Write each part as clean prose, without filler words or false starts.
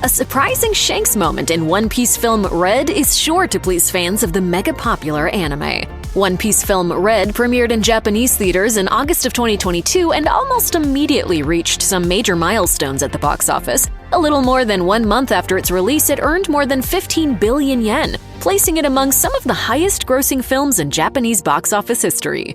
A surprising Shanks moment in One Piece film Red is sure to please fans of the mega-popular anime. One Piece film Red premiered in Japanese theaters in August of 2022 and almost immediately reached some major milestones at the box office. A little more than 1 month after its release, it earned more than 15 billion yen, placing it among some of the highest-grossing films in Japanese box office history.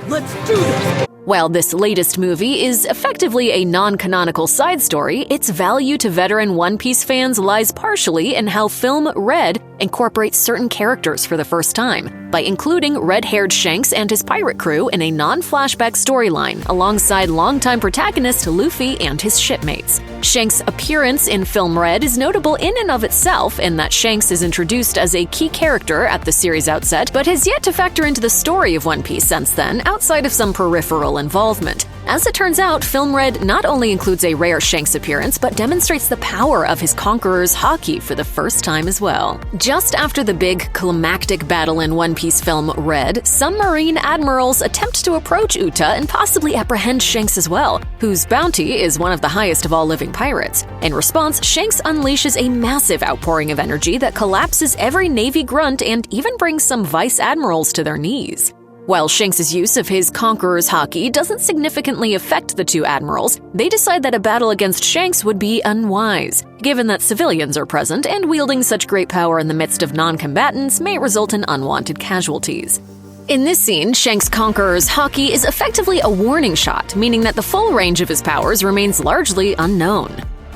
Let's do this! While this latest movie is effectively a non-canonical side story, its value to veteran One Piece fans lies partially in how film Red incorporates certain characters for the first time, by including red-haired Shanks and his pirate crew in a non-flashback storyline alongside longtime protagonist Luffy and his shipmates. Shanks' appearance in film Red is notable in and of itself in that Shanks is introduced as a key character at the series' outset, but has yet to factor into the story of One Piece since then, outside of some peripheral involvement. As it turns out, film Red not only includes a rare Shanks appearance, but demonstrates the power of his Conqueror's Haki for the first time as well. Just after the big climactic battle in One Piece film Red, some Marine admirals attempt to approach Uta and possibly apprehend Shanks as well, whose bounty is one of the highest of all living pirates. In response, Shanks unleashes a massive outpouring of energy that collapses every Navy grunt and even brings some vice admirals to their knees. While Shanks' use of his Conqueror's Haki doesn't significantly affect the two admirals, they decide that a battle against Shanks would be unwise, given that civilians are present and wielding such great power in the midst of non-combatants may result in unwanted casualties. In this scene, Shanks' Conqueror's Haki is effectively a warning shot, meaning that the full range of his powers remains largely unknown.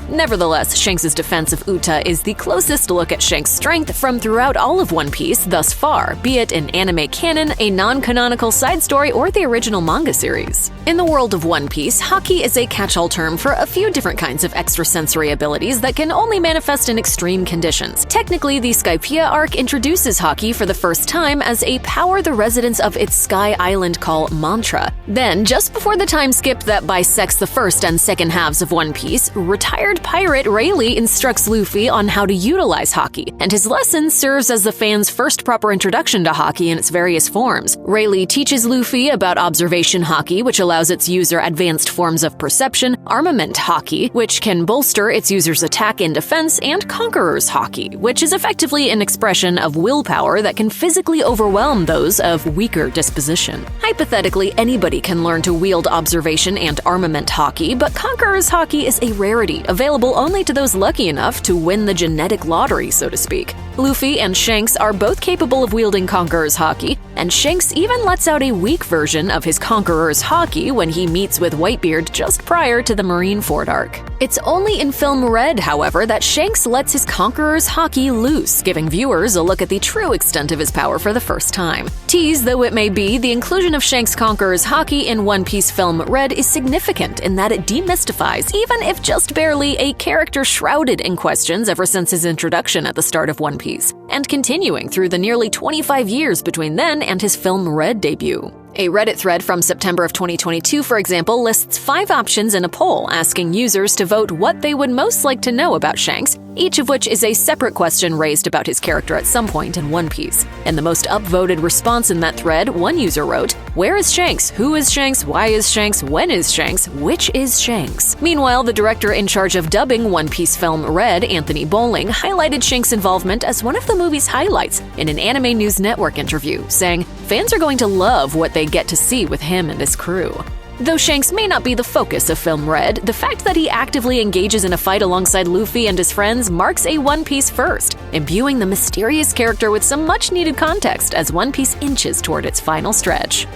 Nevertheless, Shanks' defense of Uta is the closest look at Shanks' strength from throughout all of One Piece thus far, be it in anime canon, a non-canonical side story, or the original manga series. In the world of One Piece, Haki is a catch-all term for a few different kinds of extrasensory abilities that can only manifest in extreme conditions. Technically, the Skypiea arc introduces Haki for the first time as a power the residents of its Sky Island call mantra. Then, just before the time skip that bisects the first and second halves of One Piece, retired pirate Rayleigh instructs Luffy on how to utilize Haki, and his lesson serves as the fans' first proper introduction to Haki in its various forms. Rayleigh teaches Luffy about observation Haki, which allows its user advanced forms of perception, armament Haki, which can bolster its user's attack and defense, and Conqueror's Haki, which is effectively an expression of willpower that can physically overwhelm those of weaker disposition. Hypothetically, anybody can learn to wield observation and armament Haki, but Conqueror's Haki is a rarity, available only to those lucky enough to win the genetic lottery, so to speak. Luffy and Shanks are both capable of wielding Conqueror's Haki, and Shanks even lets out a weak version of his Conqueror's Haki when he meets with Whitebeard just prior to the Marineford arc. It's only in film Red, however, that Shanks lets his Conqueror's Haki loose, giving viewers a look at the true extent of his power for the first time. Teased though it may be, the inclusion of Shanks' Conqueror's Haki in One Piece film Red is significant in that it demystifies, even if just barely, a character shrouded in questions ever since his introduction at the start of One Piece, and continuing through the nearly 25 years between then and his film Red debut. A Reddit thread from September of 2022, for example, lists 5 options in a poll asking users to vote what they would most like to know about Shanks, each of which is a separate question raised about his character at some point in One Piece. In the most upvoted response in that thread, one user wrote, "Where is Shanks? Who is Shanks? Why is Shanks? When is Shanks? Which is Shanks?" Meanwhile, the director in charge of dubbing One Piece film Red, Anthony Bowling, highlighted Shanks' involvement as one of the movie's highlights in an Anime News Network interview, saying, "Fans are going to love what they get to see with him and his crew." Though Shanks may not be the focus of film Red, the fact that he actively engages in a fight alongside Luffy and his friends marks a One Piece first, imbuing the mysterious character with some much-needed context as One Piece inches toward its final stretch.